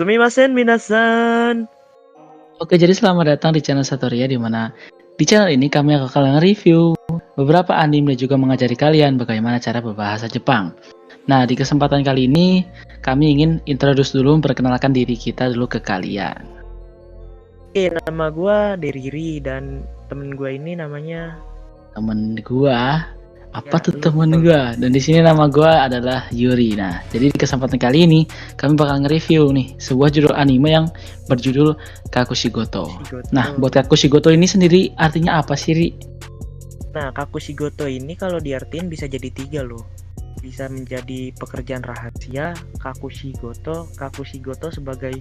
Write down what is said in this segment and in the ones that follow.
Sumimasen minasan. Oke, jadi selamat datang di channel Satoria, di mana di channel ini kami akan nge-review beberapa anime dan juga mengajari kalian bagaimana cara berbahasa Jepang. Nah, di kesempatan kali ini kami ingin introduce dulu, memperkenalkan diri kita dulu ke kalian. Oke, nama gua Deriri dan temen gua ini namanya Temen gua, apa Ya, tuh lu temen betul. gua? Dan di sini nama gua adalah Yuri. Nah, jadi di kesempatan kali ini kami bakal nge-review nih sebuah judul anime yang berjudul Kakushigoto. Kakushigoto. Nah, buat Kakushigoto ini sendiri artinya apa sih, Ri? Nah, Kakushigoto ini kalau diartiin bisa jadi 3 loh. Bisa menjadi pekerjaan rahasia, Kakushigoto sebagai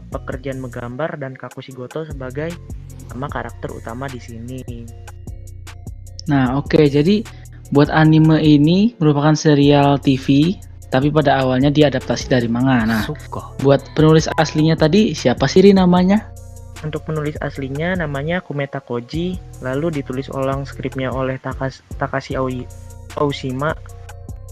pekerjaan menggambar, dan Kakushigoto sebagai nama karakter utama di sini. Nah, oke, jadi buat anime ini merupakan serial TV, tapi pada awalnya diadaptasi dari manga. Nah, buat penulis aslinya tadi siapa sih, Ri, namanya? Untuk penulis aslinya namanya Kumeta Koji, lalu ditulis ulang skripnya oleh Takashi Aoshima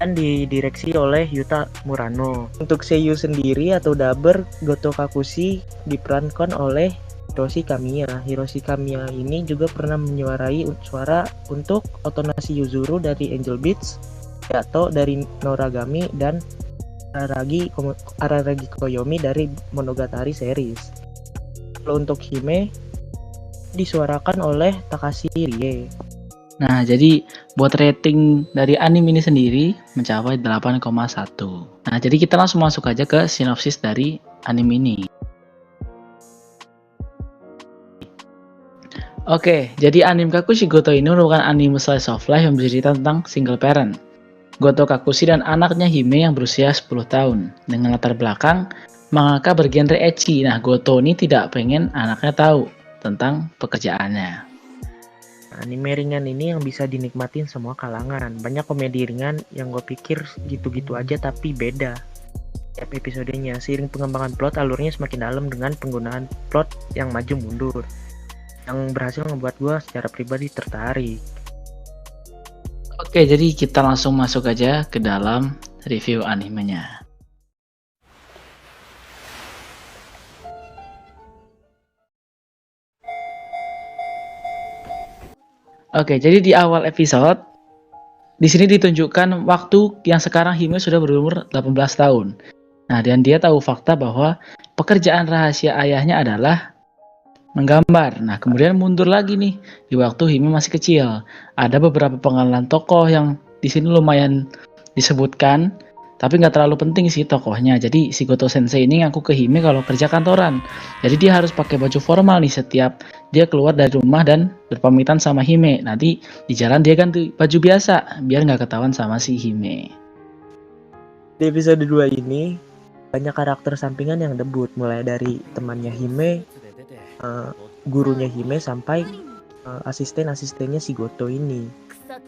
dan didireksi oleh Yuta Murano. Untuk seiyuu sendiri atau dubber, Goto Kakushi diperankan oleh Hiroshi Kamiya. Hiroshi Kamiya ini juga pernah menyuarai suara untuk Otonasi Yuzuru dari Angel Beats, Yato dari Noragami, dan Araragi Koyomi dari Monogatari series. Kalau untuk Hime disuarakan oleh Takashi Rie. Nah, jadi buat rating dari anime ini sendiri mencapai 8,1. Nah, jadi kita langsung masuk aja ke sinopsis dari anime ini. Oke, jadi anime Kakushigoto ini merupakan anime slice of life yang bercerita tentang single parent, Goto Kakushi dan anaknya Hime yang berusia 10 tahun. Dengan latar belakang mangaka bergenre ecchi. Nah, Goto ini tidak pengen anaknya tahu tentang pekerjaannya. Anime ringan ini yang bisa dinikmatin semua kalangan. Banyak komedi ringan yang gue pikir gitu-gitu aja tapi beda tiap episodenya. Seiring pengembangan plot, alurnya semakin dalam dengan penggunaan plot yang maju mundur, yang berhasil membuat gue secara pribadi tertarik. Oke, jadi kita langsung masuk aja ke dalam review animenya. Oke, jadi di awal episode di sini ditunjukkan waktu yang sekarang Hime sudah berumur 18 tahun. Nah, dan dia tahu fakta bahwa pekerjaan rahasia ayahnya adalah menggambar. Nah, kemudian mundur lagi nih di waktu Hime masih kecil. Ada beberapa pengenalan tokoh yang di sini lumayan disebutkan, tapi nggak terlalu penting sih tokohnya. Jadi si Goto Sensei ini ngaku ke Hime kalau kerja kantoran. Jadi dia harus pakai baju formal nih setiap dia keluar dari rumah dan berpamitan sama Hime. Nanti di jalan dia ganti baju biasa biar nggak ketahuan sama si Hime. Di episode 2 ini banyak karakter sampingan yang debut, mulai dari temannya Hime, gurunya Hime, sampai asisten-asistennya si Goto ini.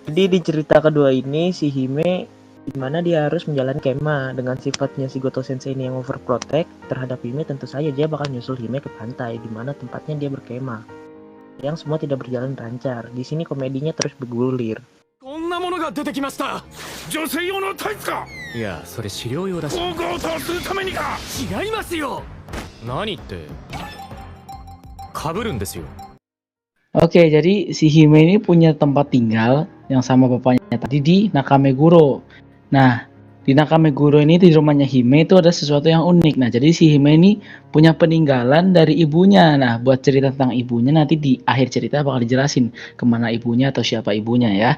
Jadi di cerita kedua ini si Hime dimana dia harus menjalani kemah. Dengan sifatnya si Goto Sensei ini yang overprotect terhadap Hime, tentu saja dia bakal nyusul Hime ke pantai di mana tempatnya dia berkemah. Yang semua tidak berjalan lancar. Di sini komedinya terus bergulir. こんなものが出てきました。女性用のタイツか。いや、それ飼料用だし。高校とするためにか。違いますよ。何って被るんですよ。 Oke, jadi si Hime ini punya tempat tinggal yang sama bapaknya tadi di Nakameguro. Nah, di Nakameguro ini di rumahnya Hime itu ada sesuatu yang unik. Nah, jadi si Hime ini punya peninggalan dari ibunya. Nah, buat cerita tentang ibunya nanti di akhir cerita bakal dijelasin kemana ibunya atau siapa ibunya ya.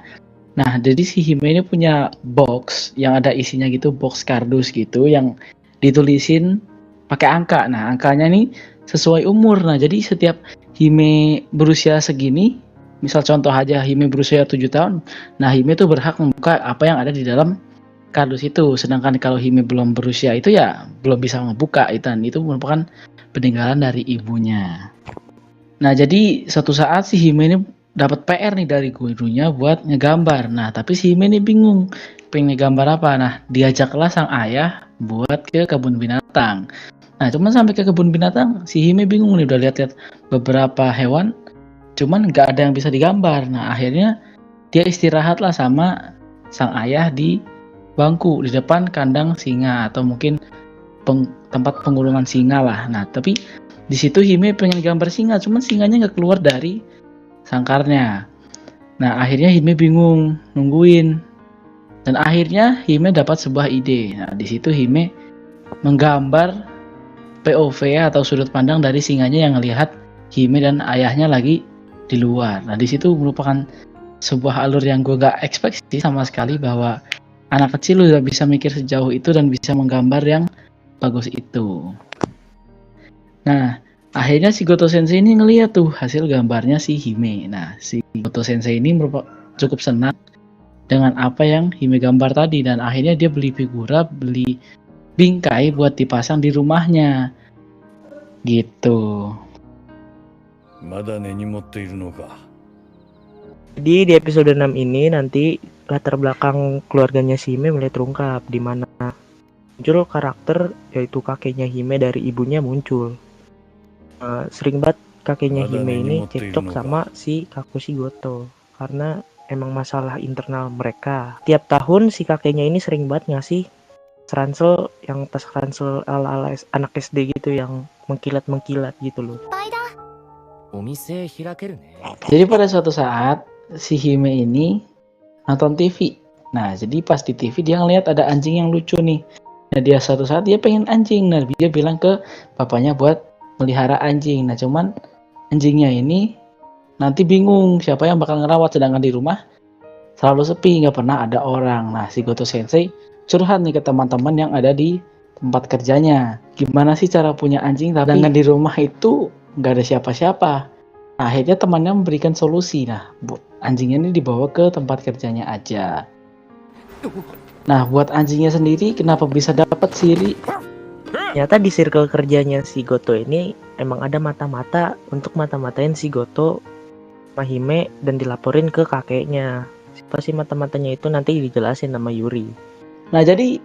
Nah, jadi si Hime ini punya box yang ada isinya gitu, box kardus gitu yang ditulisin pakai angka. Nah, angkanya nih sesuai umur. Nah, jadi setiap Hime berusia segini, misal contoh aja Hime berusia 7 tahun, nah Hime tuh berhak membuka apa yang ada di dalam kardus itu. Sedangkan kalau Hime belum berusia itu ya belum bisa membuka itu, dan itu merupakan peninggalan dari ibunya. Nah, jadi suatu saat si Hime ini dapat PR nih dari gurunya buat ngegambar. Nah, tapi si Hime ini bingung pengen ngegambar apa. Nah, diajaklah sang ayah buat ke kebun binatang. Nah, cuman sampai ke kebun binatang si Hime bingung nih, udah lihat-lihat beberapa hewan, cuman nggak ada yang bisa digambar. Nah, akhirnya dia istirahatlah sama sang ayah di bangku di depan kandang singa, atau mungkin tempat pengurungan singa lah. Nah, tapi di situ Hime pengen gambar singa, cuman singanya nggak keluar dari sangkarnya. Nah, akhirnya Hime bingung nungguin. Dan akhirnya Hime dapat sebuah ide. Nah, di situ Hime menggambar POV atau sudut pandang dari singanya yang melihat Hime dan ayahnya lagi di luar. Nah, di situ merupakan sebuah alur yang gue gak expect sih sama sekali, bahwa anak kecil udah bisa mikir sejauh itu dan bisa menggambar yang bagus itu. Nah, akhirnya si Goto Sensei ini ngeliat tuh hasil gambarnya si Hime. Nah, si Goto Sensei ini cukup senang dengan apa yang Hime gambar tadi, dan akhirnya dia beli figura, beli bingkai buat dipasang di rumahnya gitu. Jadi di episode 6 ini nanti latar belakang keluarganya si Hime mulai terungkap, di mana muncul karakter yaitu kakeknya Hime dari ibunya muncul. Sering banget kakeknya Hime ini cekcok sama si Kakushi Goto karena emang masalah internal mereka. Tiap tahun si kakeknya ini sering banget ngasih ransel, yang tas ransel ala-ala anak SD gitu yang mengkilat-mengkilat gitu loh. Jadi pada suatu saat si Hime ini nonton TV. Nah, jadi pas di TV dia ngeliat ada anjing yang lucu nih. Nah, dia suatu saat dia pengen anjing. Nah, dia bilang ke bapaknya buat melihara anjing. Nah, cuman anjingnya ini nanti bingung siapa yang bakal ngerawat, sedangkan di rumah selalu sepi, nggak pernah ada orang. Nah, si Goto Sensei curhat nih ke teman-teman yang ada di tempat kerjanya. Gimana sih cara punya anjing tapi di rumah itu nggak ada siapa-siapa. Nah, akhirnya temannya memberikan solusi. Nah, anjingnya ini dibawa ke tempat kerjanya aja. Nah, buat anjingnya sendiri kenapa bisa dapat siri? Ternyata di circle kerjanya si Goto ini emang ada mata-mata untuk mata-matain si Goto sama Hime dan dilaporin ke kakeknya. Siapa sih mata-matanya itu nanti dijelasin sama Yuri. Nah, jadi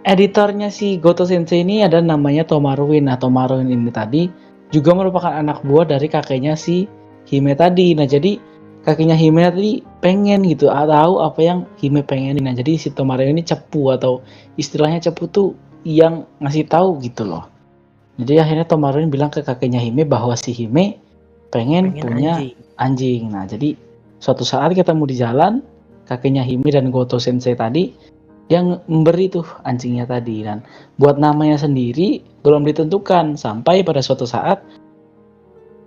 editornya si Goto Sensei ini ada namanya Tomaruin. Nah, Tomaruin ini tadi juga merupakan anak buah dari kakeknya si Hime tadi. Nah, jadi kakeknya Hime tadi pengen gitu tahu apa yang Hime pengen. Nah, jadi si Tomaruin ini cepu, atau istilahnya cepu tuh yang ngasih tahu gitu loh. Jadi akhirnya Tomaruin bilang ke kakeknya Hime bahwa si Hime pengen punya anjing. Nah, jadi suatu saat ketemu di jalan, kakeknya Hime dan Goto Sensei tadi yang memberi tuh anjingnya tadi. Dan buat namanya sendiri belum ditentukan sampai pada suatu saat.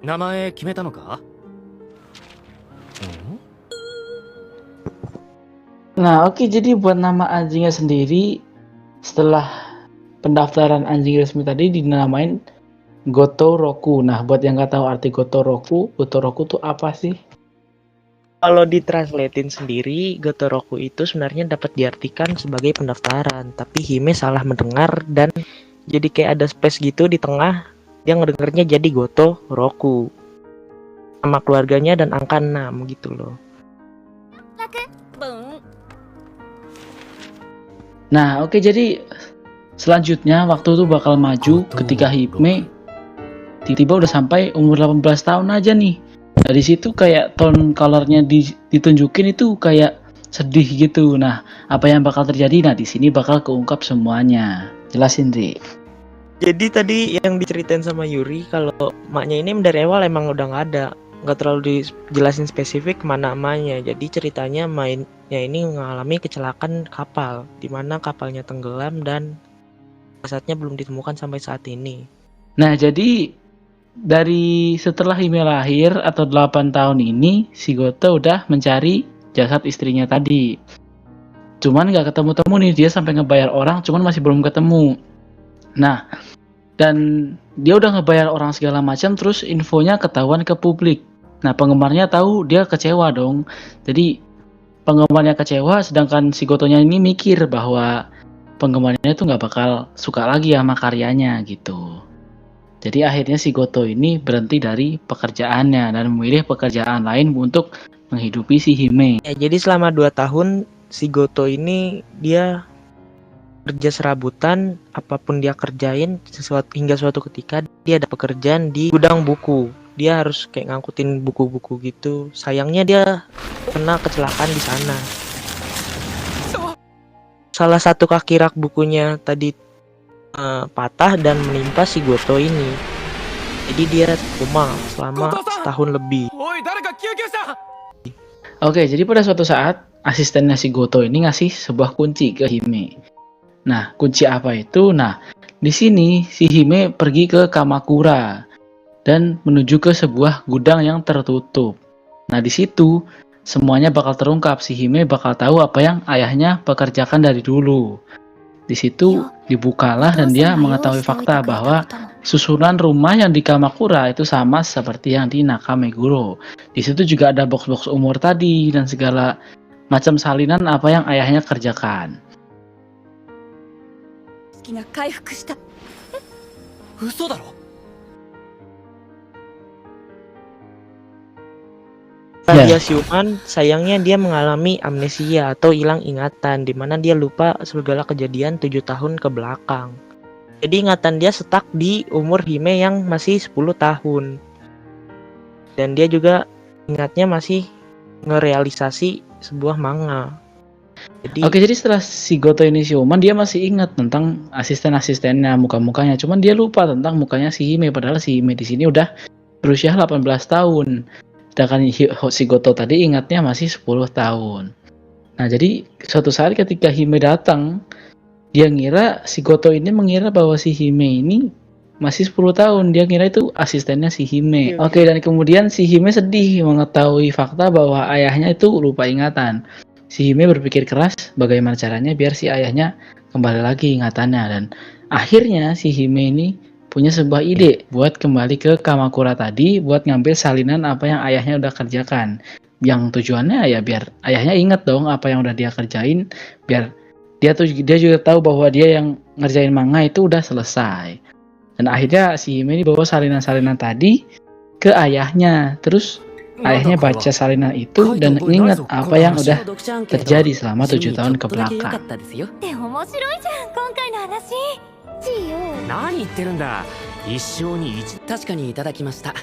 Namae kimeta no ka? Nah, oke, jadi buat nama anjingnya sendiri setelah pendaftaran anjing resmi tadi dinamain Goto Roku. Nah, buat yang nggak tahu arti Goto Roku tuh apa sih? Kalau ditranslatein sendiri, Goto Roku itu sebenarnya dapat diartikan sebagai pendaftaran, tapi Hime salah mendengar dan jadi kayak ada space gitu di tengah. Dia ngedengarnya jadi Goto Roku. Sama keluarganya dan angka 6 gitu loh. Nah, oke, jadi selanjutnya waktu itu bakal maju ketika Hime tiba-tiba udah sampai umur 18 tahun aja nih. Dari situ kayak tone colornya ditunjukin itu kayak sedih gitu. Nah, apa yang bakal terjadi? Nah, di sini bakal keungkap semuanya. Jelasin, Ri. Jadi tadi yang diceritain sama Yuri kalau maknya ini dari awal emang udah nggak terlalu dijelasin spesifik mana emaknya. Jadi ceritanya mainnya ini mengalami kecelakaan kapal, di mana kapalnya tenggelam dan jasadnya belum ditemukan sampai saat ini. Nah, jadi dari setelah Hime lahir atau 8 tahun ini, si Goto udah mencari jasad istrinya tadi. Cuman nggak ketemu-temu nih, dia sampai ngebayar orang, cuman masih belum ketemu. Nah, dan dia udah ngebayar orang segala macam, terus infonya ketahuan ke publik. Nah, penggemarnya tahu, dia kecewa dong. Jadi penggemarnya kecewa, sedangkan si Gotonya ini mikir bahwa penggemarnya tuh nggak bakal suka lagi sama karyanya gitu. Jadi akhirnya si Goto ini berhenti dari pekerjaannya dan memilih pekerjaan lain untuk menghidupi si Hime. Ya, jadi selama 2 tahun si Goto ini dia kerja serabutan, apapun dia kerjain hingga suatu ketika dia ada pekerjaan di gudang buku. Dia harus kayak ngangkutin buku-buku gitu. Sayangnya dia kena kecelakaan di sana. Salah satu kaki rak bukunya tadi patah dan menimpa si Goto ini. Jadi dia koma selama setahun lebih. Oke, jadi pada suatu saat asistennya si Goto ini ngasih sebuah kunci ke Hime. Nah, kunci apa itu? Nah, di sini si Hime pergi ke Kamakura dan menuju ke sebuah gudang yang tertutup. Nah, di situ semuanya bakal terungkap. Si Hime bakal tahu apa yang ayahnya pekerjakan dari dulu. Di situ dibukalah dan dia mengetahui fakta bahwa susunan rumah yang di Kamakura itu sama seperti yang di Nakameguro. Di situ juga ada box-box umur tadi dan segala macam salinan apa yang ayahnya kerjakan. Dia siuman, sayangnya dia mengalami amnesia atau hilang ingatan, di mana dia lupa segala kejadian 7 tahun ke belakang. Jadi ingatan dia stuck di umur Hime yang masih 10 tahun. Dan dia juga ingatnya masih ngerealisasi sebuah manga. Oke, jadi setelah si Goto ini siuman, dia masih ingat tentang asisten-asistennya, muka-mukanya. Cuman dia lupa tentang mukanya si Hime, padahal si Hime di sini udah berusia 18 tahun. Sedangkan si Goto tadi ingatnya masih 10 tahun. Nah, jadi suatu saat ketika Hime datang, dia ngira si Goto ini mengira bahwa si Hime ini masih 10 tahun. Dia ngira itu asistennya si Hime. Oke, dan kemudian si Hime sedih mengetahui fakta bahwa ayahnya itu lupa ingatan. Si Hime berpikir keras bagaimana caranya biar si ayahnya kembali lagi ingatannya. Dan akhirnya si Hime ini punya sebuah ide buat kembali ke Kamakura tadi, buat ngambil salinan apa yang ayahnya udah kerjakan. Yang tujuannya ya biar ayahnya inget dong apa yang udah dia kerjain, biar dia juga tahu bahwa dia yang ngerjain manga itu udah selesai. Dan akhirnya si Hime ini bawa salinan-salinan tadi ke ayahnya. Terus ayahnya baca salinan itu dan ingat apa yang udah terjadi selama 7 tahun ke belakang. 何言ってるんだ。一生に一確かにいただきました。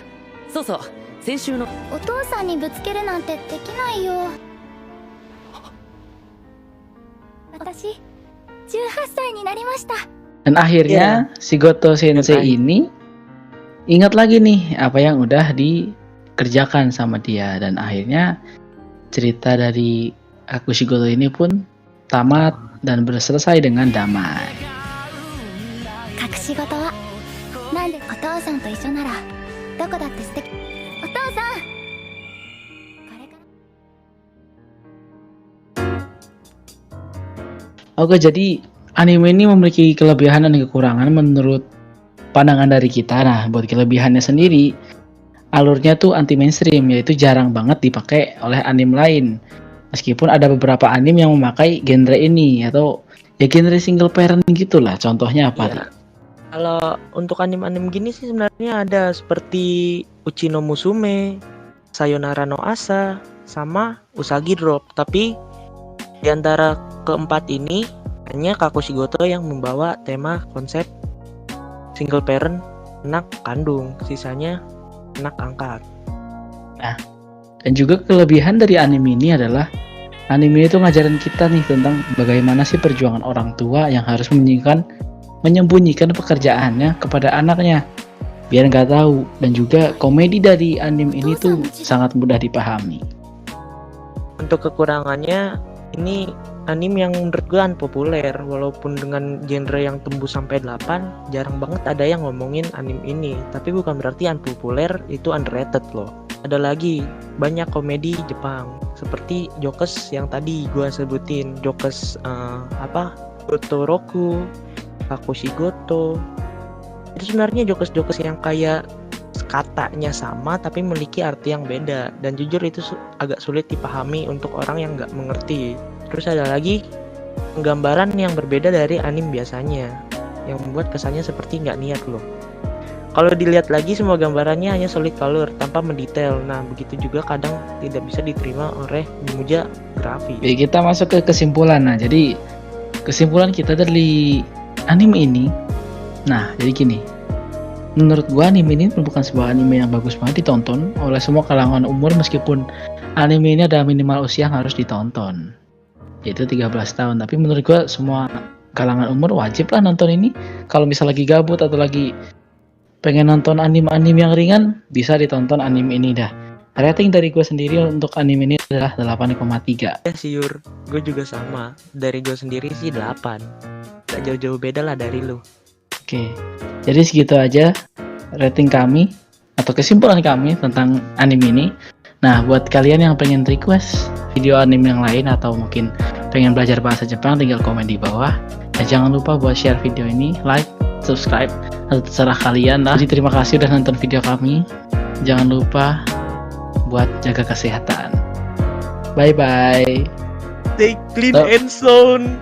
そうそう、先週のお父さんにぶつけるなんてできないよ。私18歳になりました。 Dan akhirnya si Goto Sensei ini ingat lagi nih apa yang udah dikerjakan sama dia, dan akhirnya cerita dari Akushigoto ini pun tamat dan selesai dengan damai. 仕事はなんでお父さんと一緒ならどこだって素敵。お父さんこれから Oke, jadi anime ini memiliki kelebihan dan kekurangan menurut pandangan dari kita. Nah, buat kelebihannya sendiri, alurnya tuh anti mainstream, yaitu jarang banget dipakai oleh anime lain. Meskipun ada beberapa anime yang memakai genre ini, atau ya genre single parent gitulah. Contohnya apa? Ya. Kalau untuk anime-anime gini sih sebenarnya ada seperti Uchi no Musume, Sayonara no Asa, sama Usagi Drop. Tapi di antara keempat ini hanya Kakushigoto yang membawa tema konsep single parent anak kandung, sisanya anak angkat. Nah, dan juga kelebihan dari anime ini adalah anime itu ngajarin kita nih tentang bagaimana sih perjuangan orang tua yang harus menyembunyikan pekerjaannya kepada anaknya biar nggak tahu. Dan juga komedi dari anime ini tuh sangat mudah dipahami. Untuk kekurangannya, ini anime yang menurut gue unpopuler, walaupun dengan genre yang tembus sampai 8, jarang banget ada yang ngomongin anime ini. Tapi bukan berarti unpopuler itu underrated loh. Ada lagi banyak komedi Jepang seperti Jokes yang tadi gue sebutin, Jokes Gotoroku, Kakushigoto. Itu sebenarnya jokes-jokes yang kayak katanya sama tapi memiliki arti yang beda, dan jujur itu agak sulit dipahami untuk orang yang nggak mengerti. Terus ada lagi penggambaran yang berbeda dari anime biasanya yang membuat kesannya seperti nggak niat loh. Kalau dilihat lagi semua gambarannya hanya solid color tanpa mendetail. Nah begitu juga kadang tidak bisa diterima oleh pemuja grafis. Oke, kita masuk ke kesimpulan. Nah, jadi kesimpulan kita dari anime ini, nah jadi gini, menurut gua anime ini bukan sebuah anime yang bagus banget ditonton oleh semua kalangan umur, meskipun anime ini ada minimal usia yang harus ditonton, yaitu 13 tahun. Tapi menurut gua semua kalangan umur wajib lah nonton ini. Kalau misal lagi gabut atau lagi pengen nonton anime-anime yang ringan, bisa ditonton anime ini dah. Rating dari gue sendiri untuk anime ini adalah 8,3. Ya sih Yur, gue juga sama. Dari gue sendiri sih 8. Gak jauh-jauh beda lah dari lu. Oke, jadi segitu aja rating kami atau kesimpulan kami tentang anime ini. Nah, buat kalian yang pengen request video anime yang lain atau mungkin pengen belajar bahasa Jepang, tinggal komen di bawah. Dan jangan lupa buat share video ini, like, subscribe, atau terserah kalian lah. Jadi terima kasih udah nonton video kami. Jangan lupa buat jaga kesehatan. Bye bye. Stay clean Oh. and sound.